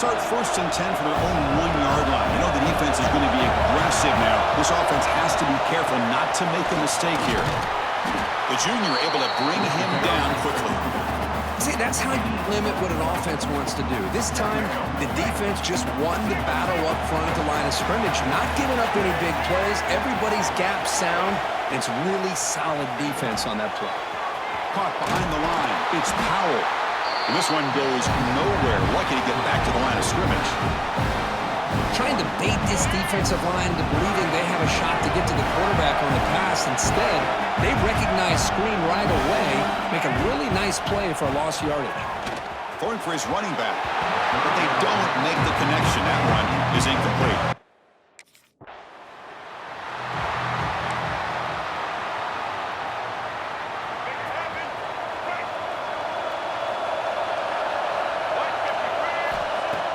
start 1st and 10 from their own 1-yard line. You know the defense is going to be aggressive now. This offense has to be careful not to make a mistake here. The junior able to bring him down quickly. See, that's how you limit what an offense wants to do. This time, the defense just won the battle up front at the line of scrimmage, not giving up any big plays. Everybody's gap sound. It's really solid defense on that play. Caught behind the line. It's Powell. And this one goes nowhere. Lucky to get back to the line of scrimmage. Trying to bait this defensive line to believing they have a shot to get to the quarterback on the pass. Instead, they recognize screen right away, make a really nice play for a lost yardage. Throwing for his running back. But they don't make the connection. That one is incomplete.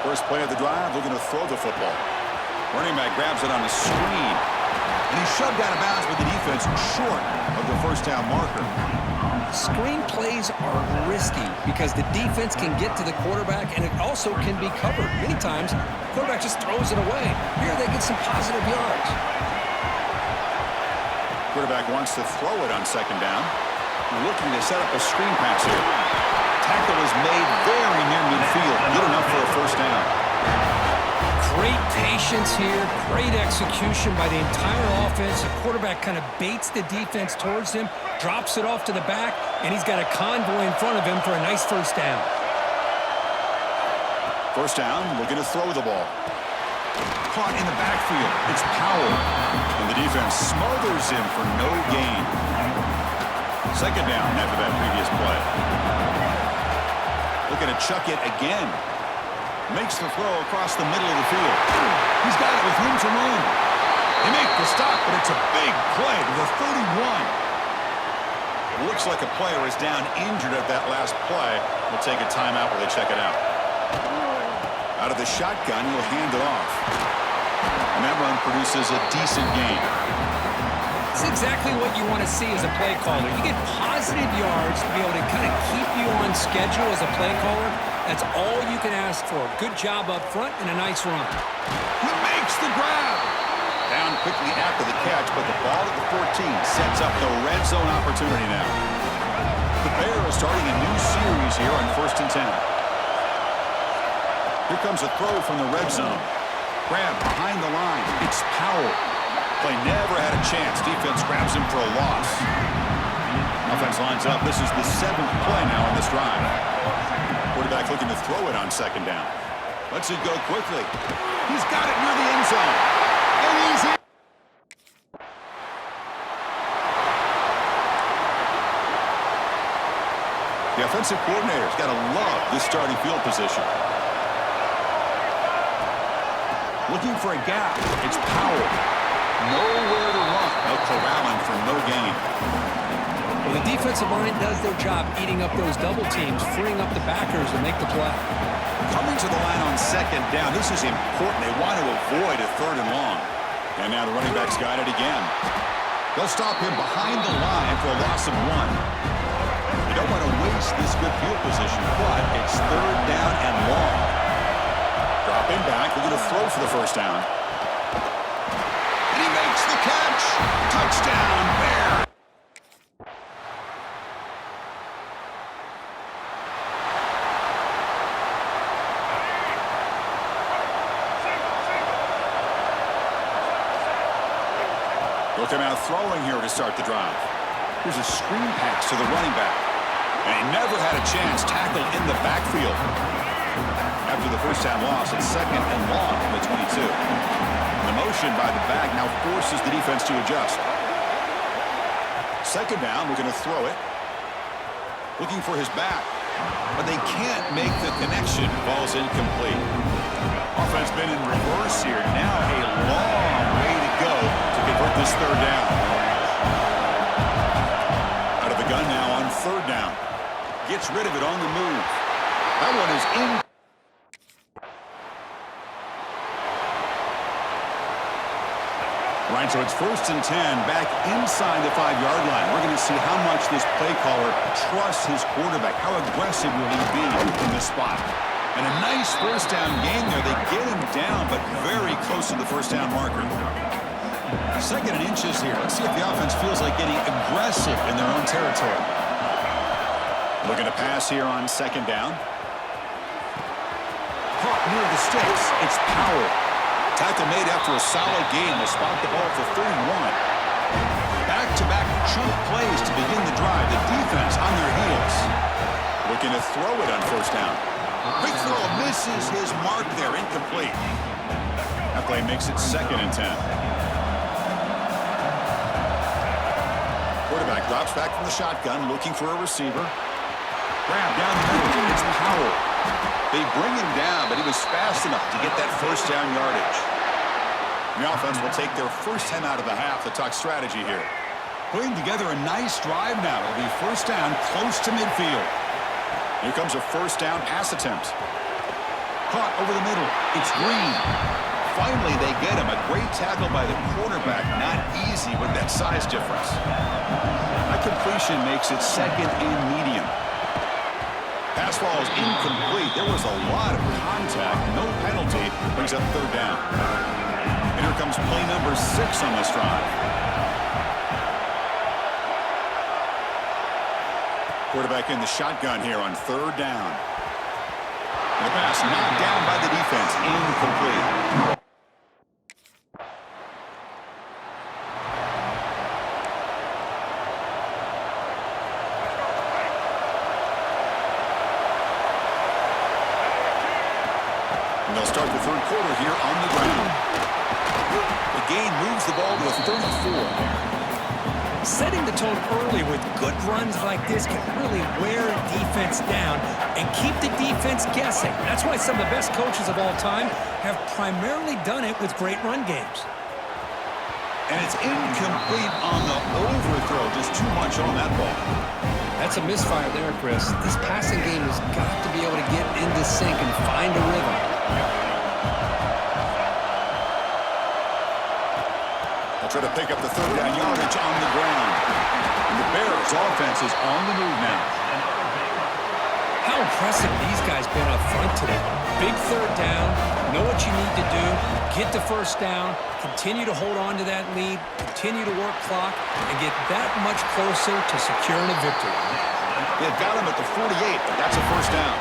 First play of the drive, looking to throw the football. Running back grabs it on the screen. And he's shoved out of bounds with the defense short of the first down marker. Screen plays are risky because the defense can get to the quarterback and it also can be covered. Many times, the quarterback just throws it away. Here they get some positive yards. Quarterback wants to throw it on 2nd down. Looking to set up a screen pass here. Tackle is made very near midfield. Good enough for a 1st down. Great patience here. Great execution by the entire offense. The quarterback kind of baits the defense towards him, drops it off to the back, and he's got a convoy in front of him for a nice 1st down. 1st down, looking to throw the ball. Caught in the backfield. It's Powell. And the defense smothers him for no gain. 2nd down after that previous play. Looking to chuck it again. Makes the throw across the middle of the field. He's got it with room to run. They make the stop, but it's a big play to the 31. It looks like a player is down injured at that last play. We'll take a timeout while they check it out. Out of the shotgun, he'll hand it off. And that run produces a decent gain. It's exactly what you want to see as a play caller. You get positive yards to be able to kind of keep you on schedule as a play caller. That's all you can ask for. Good job up front and a nice run. He makes the grab. Down quickly after the catch, but the ball at the 14 sets up the red zone opportunity now. The Bears are starting a new series here on 1st and 10. Here comes a throw from the red zone. Grab behind the line. It's Powell. Play never had a chance. Defense grabs him for a loss. Offense lines up. This is the 7th play now on this drive. Quarterback looking to throw it on 2nd down. Lets it go quickly. He's got it near the end zone. And he's in. The offensive coordinator's got to love this starting field position. Looking for a gap. It's Powell. Nowhere to run. No corralling for no gain. Well, the defensive line does their job eating up those double teams, freeing up the backers to make the play. Coming to the line on 2nd down. This is important. They want to avoid a 3rd and long. And now the running back's got it again. They'll stop him behind the line for a loss of 1. They don't want to waste this good field position, but it's 3rd down and long. Dropping back. We're going to throw for the 1st down. And he makes the catch. Touchdown, Bears. Looking out throwing here to start the drive. Here's a screen pass to the running back. And he never had a chance. Tackled in the backfield. After the 1st down loss, it's 2nd and long from the 22. The motion by the back now forces the defense to adjust. 2nd down, we're going to throw it. Looking for his back. But they can't make the connection. Ball's incomplete. Offense been in reverse here. Now a long way to go to convert this 3rd down. Out of the gun now on 3rd down. Gets rid of it on the move. That one is in. Right, so it's 1st and 10 back inside the 5-yard line. We're going to see how much this play caller trusts his quarterback. How aggressive will he be in this spot? And a nice first down gain there. They get him down, but very close to the first down marker. 2nd and inches here. Let's see if the offense feels like getting aggressive in their own territory. Looking to pass here on 2nd down. Caught near the sticks. It's Powell. Tackle made after a solid game. Will spot the ball for 31. Back-to-back chunk plays to begin the drive. The defense on their heels. Looking to throw it on 1st down. Quick throw misses his mark there. Incomplete. That play makes it 2nd and 10. Quarterback drops back from the shotgun, looking for a receiver. Grab down the middle. It's Powell. They bring him down, but he was fast enough to get that first down yardage. The offense will take their first 10 out of the half to talk strategy here. Putting together a nice drive now. It'll be 1st down close to midfield. Here comes a 1st down pass attempt. Caught over the middle. It's Green. Finally, they get him. A great tackle by the quarterback. Not easy with that size difference. That completion makes it 2nd and medium. Pass ball is incomplete. There was a lot of contact. No penalty. Brings up 3rd down. And here comes play number 6 on this drive. Quarterback in the shotgun here on 3rd down. And the pass knocked down by the defense. Incomplete. And they'll start the 3rd quarter here on the ground. The game moves the ball to a 34. Setting the tone early with good runs like this can really wear a defense down and keep the defense guessing. That's why some of the best coaches of all time have primarily done it with great run games. And it's incomplete on the overthrow. Just too much on that ball. That's a misfire there, Chris. This passing game has got to be able to get into sync and find a rhythm. They'll try to pick up the 3rd down yardage on the ground. And the Bears offense is on the move now. How impressive these guys been up front today. Big 3rd down, know what you need to do, get the 1st down, continue to hold on to that lead, continue to work clock, and get that much closer to securing a victory. They've got him at the 48, but that's a 1st down.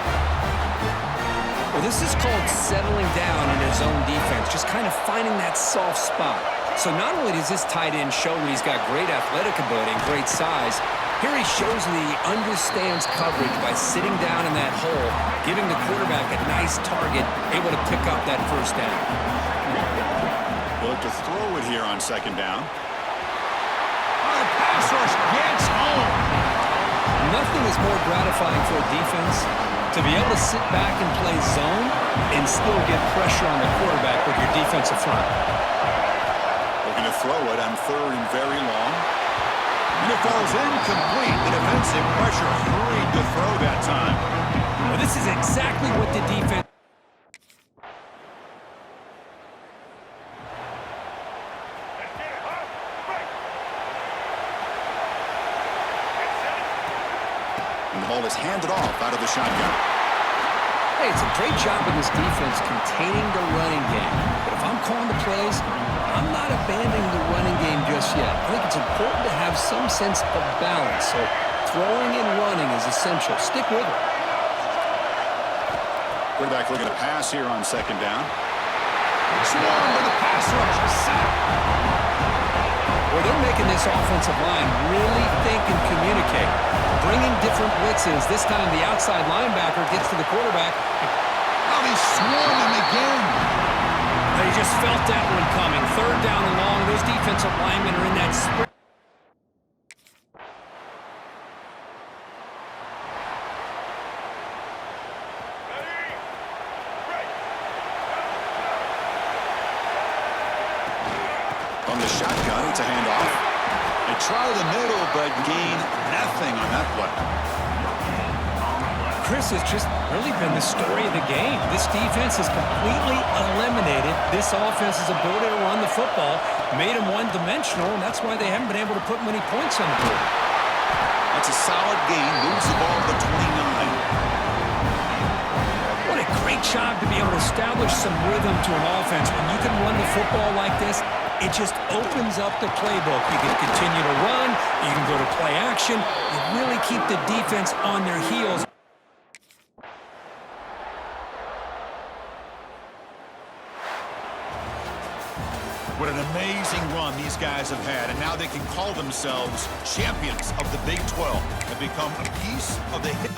Well, this is called settling down in his own defense, just kind of finding that soft spot. So not only does this tight end show that he's got great athletic ability and great size, here he shows that he understands coverage by sitting down in that hole, giving the quarterback a nice target, able to pick up that 1st down. They'll look to throw it here on 2nd down. Oh, the pass rush gets home. Nothing is more gratifying for a defense to be able to sit back and play zone and still get pressure on the quarterback with your defensive front. Looking to throw it on 3rd and very long. And it falls incomplete. The defensive pressure hurried to throw that time. Well, this is exactly what the defense... And the ball is handed off out of the shotgun. Hey, it's a great job of this defense containing the running game. But if I'm calling the plays, I'm not abandoning the running game just yet. I think it's important to have some sense of balance. So throwing and running is essential. Stick with it. Quarterback looking to pass here on 2nd down. Swarm with a pass rush. Sack. Well, they're making this offensive line really think and communicate. Bringing different blitzes. This time the outside linebacker gets to the quarterback. Oh, they swarm him again. They just felt that one coming. 3rd down and long. Those defensive linemen are in that sprint. On the shotgun, it's a handoff. They try the middle, but gain nothing on that play. Chris has just really been the story of the game. This defense has completely eliminated this offense's ability to run the football, made them one-dimensional, and that's why they haven't been able to put many points on the board. That's a solid gain. Moves the ball to the 29. What a great great job to be able to establish some rhythm to an offense. When you can run the football like this, it just opens up the playbook. You can continue to run. You can go to play action. You really keep the defense on their heels. What an amazing run these guys have had, and now they can call themselves champions of the Big 12 and become a piece of the hit.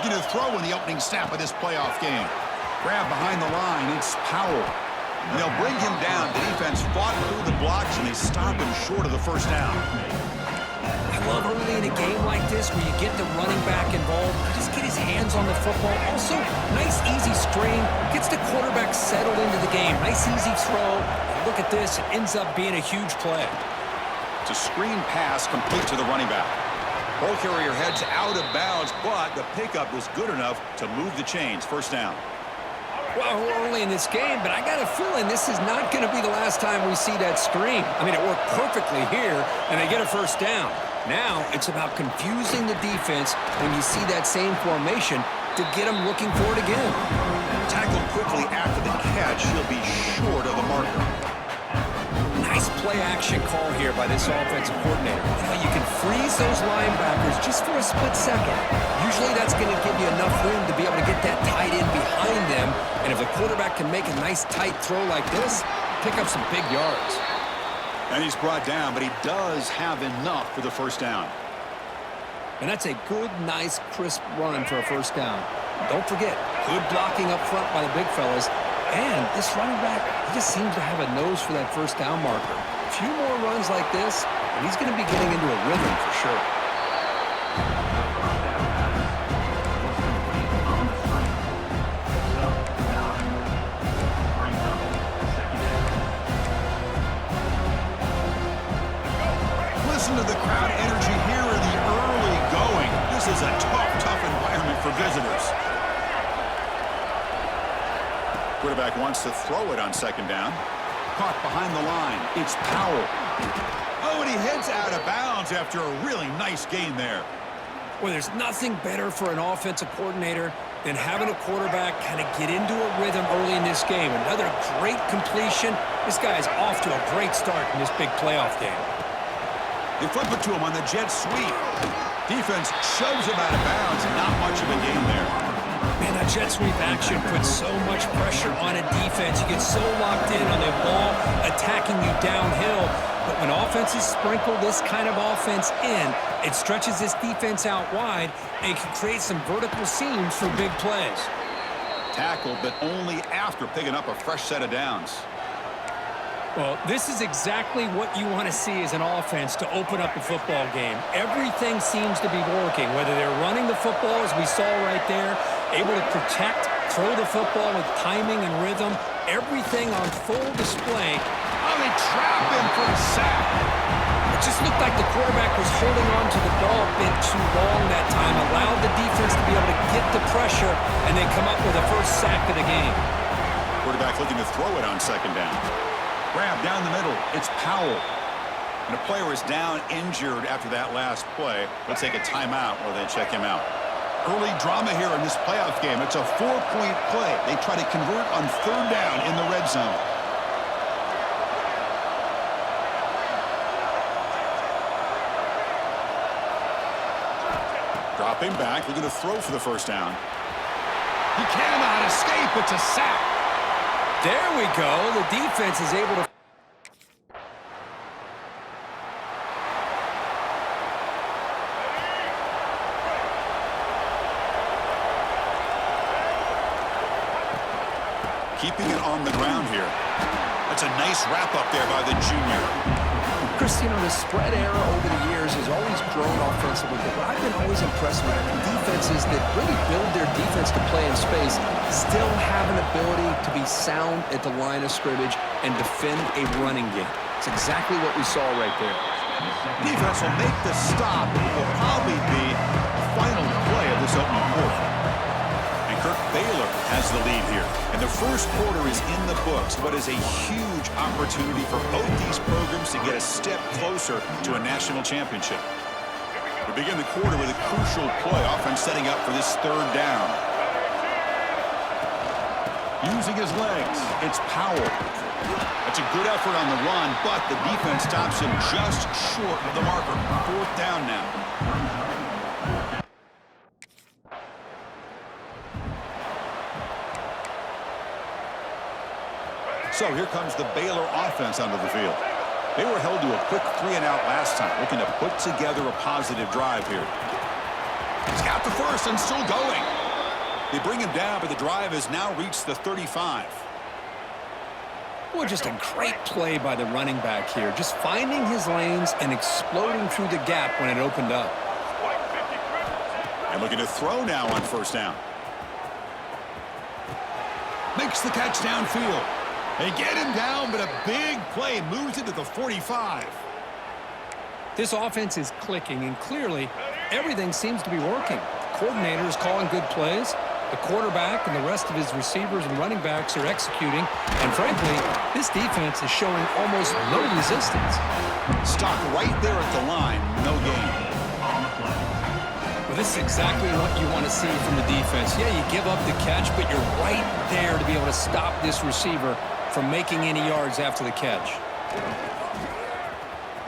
looking to throw in the opening snap of this playoff game. Grab behind the line. It's Powell. And they'll bring him down. The defense fought through the blocks, and they stop him short of the first down. I love early in a game like this where you get the running back involved, just get his hands on the football. Also, nice easy screen, gets the quarterback settled into the game. Nice easy throw. And look at this, it ends up being a huge play. It's a screen pass complete to the running back. Ball carrier heads out of bounds, but the pickup was good enough to move the chains. First down. Well, we're early in this game, but I got a feeling this is not going to be the last time we see that screen. I mean, it worked perfectly here, and they get a first down. Now it's about confusing the defense when you see that same formation to get them looking for it again. Tackled quickly after the catch. He'll be short of the marker. Nice play-action call here by this offensive coordinator. You know, you can freeze those linebackers just for a split second. Usually that's going to give you enough room to be able to get that tight end behind them. And if the quarterback can make a nice tight throw like this, pick up some big yards. And he's brought down, but he does have enough for the first down. And that's a good, nice, crisp run for a first down. Don't forget, good blocking up front by the big fellas. And this running back, he just seems to have a nose for that first down marker. A few more runs like this, and he's going to be getting into a rhythm for sure. Listen to the crowd energy here in the early going. This is a tough environment for visitors. Quarterback wants to throw it on second down. Caught behind the line. It's Powell. Oh, and he heads out of bounds after a really nice gain there. Well, there's nothing better for an offensive coordinator than having a quarterback kind of get into a rhythm early in this game. Another great completion. This guy is off to a great start in this big playoff game. They flip it to him on the jet sweep. Defense shoves him out of bounds. Not much of a gain there. Man, that jet sweep action puts so much pressure on a defense. You get so locked in on the ball attacking you downhill. But when offenses sprinkle this kind of offense in, it stretches this defense out wide and can create some vertical seams for big plays. Tackled, but only after picking up a fresh set of downs. Well, this is exactly what you want to see as an offense to open up a football game. Everything seems to be working, whether they're running the football, as we saw right there, able to protect, throw the football with timing and rhythm, everything on full display. Oh, they trap him for a sack. It just looked like the quarterback was holding on to the ball a bit too long that time, allowed the defense to be able to get the pressure, and then come up with a first sack of the game. Quarterback looking to throw it on second down. Grab down the middle. It's Powell. And a player is down injured after that last play. Let's take a timeout while they check him out. Early drama here in this playoff game. It's a 4-point play. They try to convert on third down in the red zone. Dropping back, looking to throw for the first down. He cannot escape. It's a sack. There we go. The defense is able to... Keeping it on the ground here. That's a nice wrap-up there by the junior. Chris, you know, the spread era over the years has always grown offensively, but what I've been always impressed with defenses that really build their defense to play in space still have an ability to be sound at the line of scrimmage and defend a running game. It's exactly what we saw right there. Defense will make the stop. It will probably be the final play of this opening quarter. And Kirk Baylor has the lead here. And the first quarter is in the books, but is a huge opportunity for both these programs to get a step closer to a national championship. We begin the quarter with a crucial play, offense setting up for this third down. Using his legs, it's Powell. That's a good effort on the run, but the defense stops him just short of the marker. Fourth down now. So here comes the Baylor offense onto the field. They were held to a quick 3-and-out last time, looking to put together a positive drive here. He's got the first and still going. They bring him down, but the drive has now reached the 35. Well, just a great play by the running back here. Just finding his lanes and exploding through the gap when it opened up. And looking to throw now on first down. Makes the catch downfield. They get him down, but a big play moves it to the 45. This offense is clicking, and clearly everything seems to be working. The coordinator is calling good plays. The quarterback and the rest of his receivers and running backs are executing. And frankly, this defense is showing almost no resistance. Stop right there at the line. No gain. Well, this is exactly what you want to see from the defense. Yeah, you give up the catch, but you're right there to be able to stop this receiver from making any yards after the catch.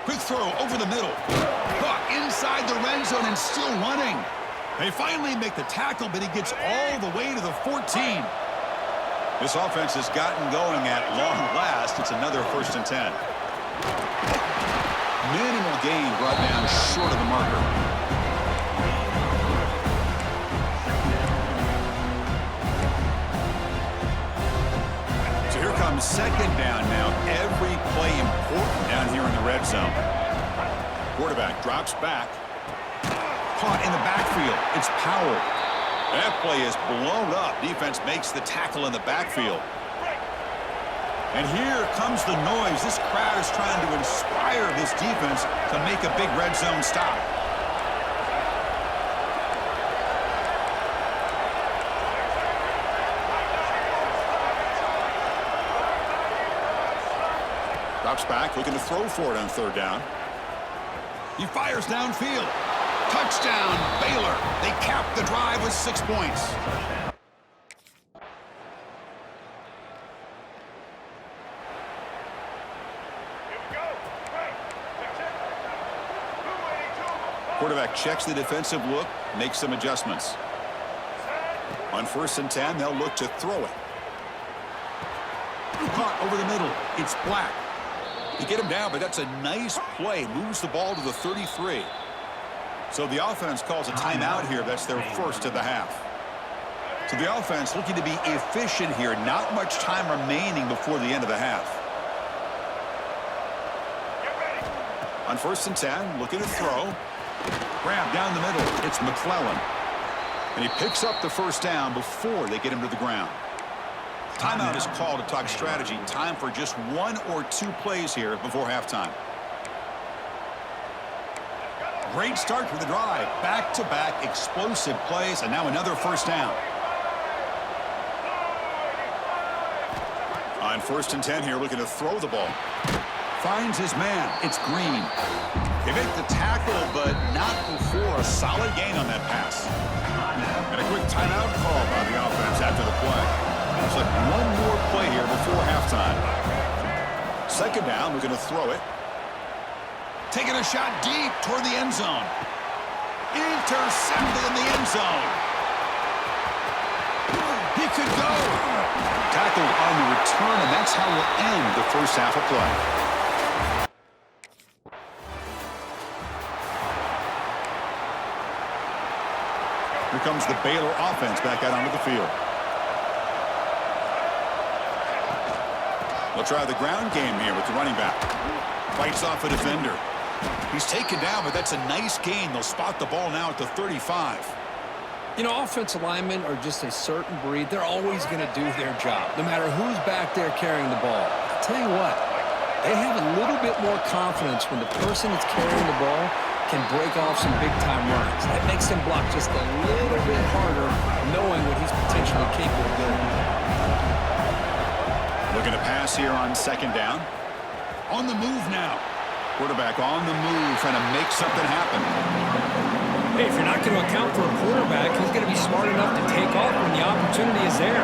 Quick throw over the middle. Caught inside the red zone and still running. They finally make the tackle, but he gets all the way to the 14. This offense has gotten going at long last. It's another 1st and 10. Minimal gain brought down short of the marker. So here comes 2nd down now. Every play important down here in the red zone. Quarterback drops back. Caught in the backfield. It's Powell. That play is blown up. Defense makes the tackle in the backfield. And here comes the noise. This crowd is trying to inspire this defense to make a big red zone stop. Drops back, looking to throw for it on 3rd down. He fires downfield. Touchdown, Baylor. They cap the drive with 6 points. Quarterback checks the defensive look, makes some adjustments. On 1st and 10, they'll look to throw it. Caught over the middle. It's Black. You get him down, but that's a nice play. Moves the ball to the 33. So the offense calls a timeout here. That's their 1st of the half. So the offense looking to be efficient here. Not much time remaining before the end of the half. On 1st and 10, looking to throw. Grab down the middle. It's McClellan. And he picks up the 1st down before they get him to the ground. Timeout is called to talk strategy. Time for just 1 or 2 plays here before halftime. Great start to the drive. Back-to-back explosive plays, and now another 1st down. On 1st and 10 here, looking to throw the ball. Finds his man. It's Green. They make the tackle, but not before a solid gain on that pass. And a quick timeout call by the offense after the play. Looks like 1 more play here before halftime. 2nd down, looking to throw it. Taking a shot deep toward the end zone. Intercepted in the end zone. He could go. Tackled on the return, and that's how we'll end the 1st half of play. Here comes the Baylor offense back out onto the field. They'll try the ground game here with the running back. Fights off a defender. He's taken down, but that's a nice gain. They'll spot the ball now at the 35. You know, offensive linemen are just a certain breed. They're always going to do their job, no matter who's back there carrying the ball. I'll tell you what, they have a little bit more confidence when the person that's carrying the ball can break off some big-time runs. That makes him block just a little bit harder, knowing what he's potentially capable of doing. Looking to pass here on 2nd down. On the move now. Quarterback on the move, trying to make something happen. Hey, if you're not going to account for a quarterback, he's going to be smart enough to take off when the opportunity is there.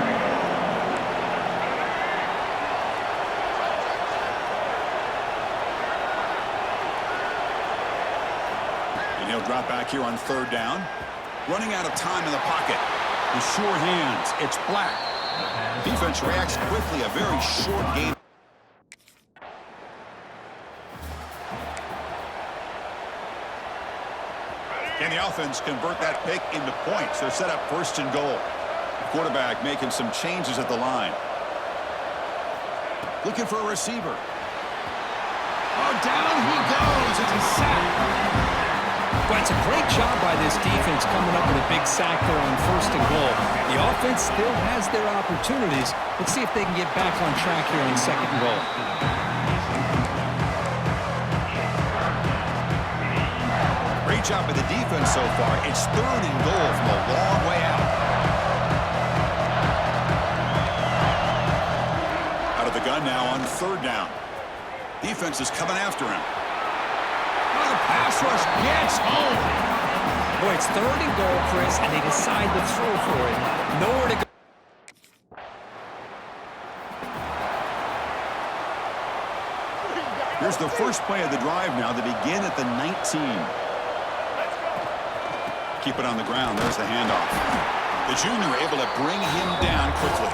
And he'll drop back here on 3rd down. Running out of time in the pocket. With sure hands, it's Black. Defense reacts quickly, a very short game. Can the offense convert that pick into points? They're set up 1st and goal. Quarterback making some changes at the line. Looking for a receiver. Oh, down he goes. It's a sack. Well, it's a great job by this defense coming up with a big sack there on 1st and goal. The offense still has their opportunities. Let's see if they can get back on track here on 2nd and goal. Great job by the defense so far. It's 3rd and goal from a long way out. Out of the gun now on 3rd down. Defense is coming after him. The pass rush gets home. Boy, it's 3rd and goal, Chris, and they decide to throw for it. Nowhere to go. Here's the first play of the drive now. They begin at the 19. Keep it on the ground. There's the handoff. The junior able to bring him down quickly.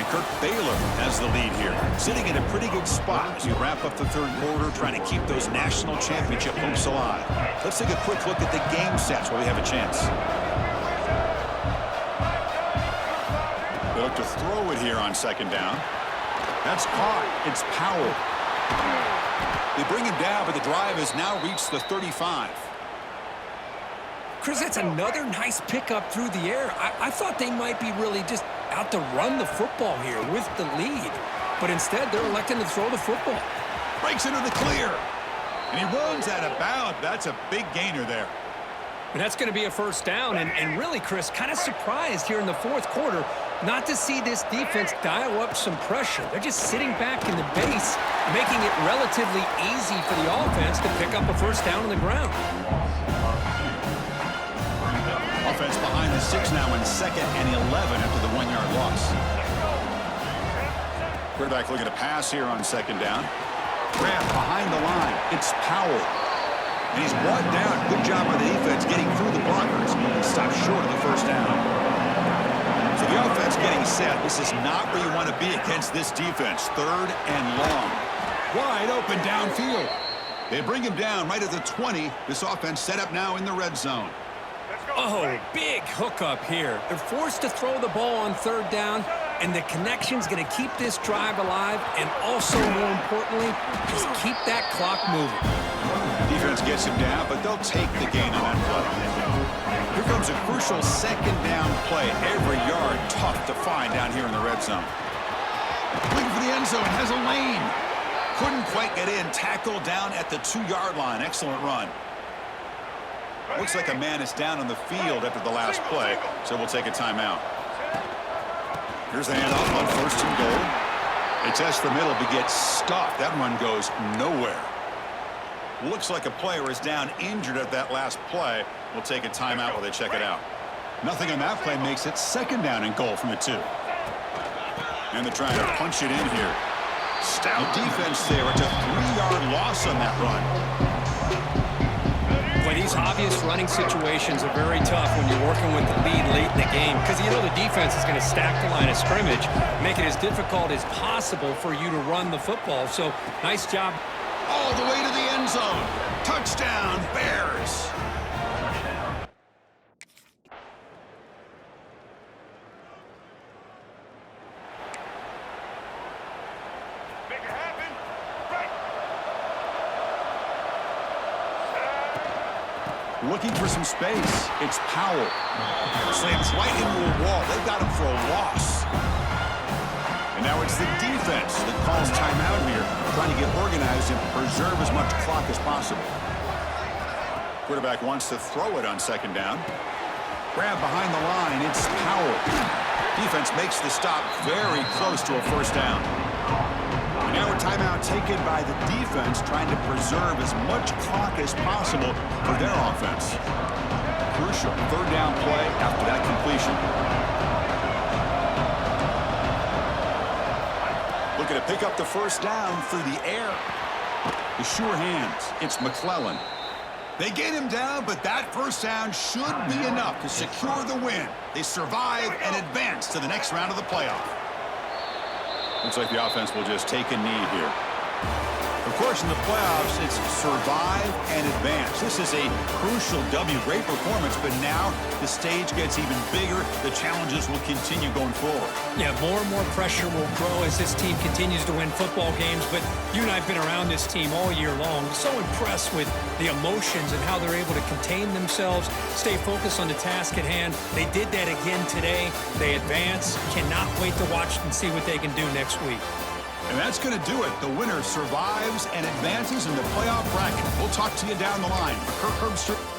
Kirk Baylor has the lead here, sitting in a pretty good spot as we wrap up the 3rd quarter, trying to keep those national championship hopes alive. Let's take a quick look at the game sets while we have a chance. They look to throw it here on 2nd down. That's caught. It's Powell. They bring him down, but the drive has now reached the 35. Chris, that's another nice pickup through the air. I thought they might be really just out to run the football here with the lead. But instead, they're electing to throw the football. Breaks into the clear. And he runs out of bounds. That's a big gainer there. And that's going to be a 1st down. And really, Chris, kind of surprised here in the 4th quarter not to see this defense dial up some pressure. They're just sitting back in the base, making it relatively easy for the offense to pick up a 1st down on the ground. Offense behind the 6 now in 2nd and 11 after the 1-yard loss. Quarterback looking to pass here on 2nd down. Grab behind the line. It's Powell. And he's brought down. Good job by the defense getting through the blockers. Stopped short of the 1st down. So the offense getting set. This is not where you want to be against this defense. 3rd and long. Wide open downfield. They bring him down right at the 20. This offense set up now in the red zone. Oh, big hookup here. They're forced to throw the ball on 3rd down, and the connection's going to keep this drive alive, and also, more importantly, just keep that clock moving. Defense gets him down, but they'll take the gain on that play. Here comes a crucial 2nd down play. Every yard tough to find down here in the red zone. Looking for the end zone, has a lane. Couldn't quite get in. Tackled down at the 2-yard line. Excellent run. Looks like a man is down on the field after the last play, so we'll take a timeout. Here's the handoff on 1st and goal. They test the middle but get stuck. That run goes nowhere. Looks like a player is down injured at that last play. We'll take a timeout while they check it out. Nothing on that play makes it 2nd down and goal from the 2. And they're trying to punch it in here. Stout defense there. It's a 3-yard loss on that run. Boy, these obvious running situations are very tough when you're working with the lead late in the game because you know the defense is going to stack the line of scrimmage, make it as difficult as possible for you to run the football. So, nice job. All the way to the end zone. Touchdown, Bears. Looking for some space. It's Powell. Slams right into a wall. They've got him for a loss. And now it's the defense that calls timeout here, trying to get organized and preserve as much clock as possible. Quarterback wants to throw it on 2nd down. Grab behind the line. It's Powell. Defense makes the stop very close to a 1st down. And now a timeout taken by the defense, trying to preserve as much clock as possible for their offense. Crucial 3rd down play after that completion. Looking to pick up the 1st down through the air. The sure hands. It's McClellan. They get him down, but that 1st down should be enough to secure the win. They survive and advance to the next round of the playoff. Looks like the offense will just take a knee here. Of course, in the playoffs, it's survive and advance. This is a crucial W. Great performance, but now the stage gets even bigger. The challenges will continue going forward. Yeah, more and more pressure will grow as this team continues to win football games, but you and I have been around this team all year long. So impressed with the emotions and how they're able to contain themselves, stay focused on the task at hand. They did that again today. They advance. Cannot wait to watch and see what they can do next week. And that's going to do it. The winner survives and advances in the playoff bracket. We'll talk to you down the line. For Kirk Herbstreit.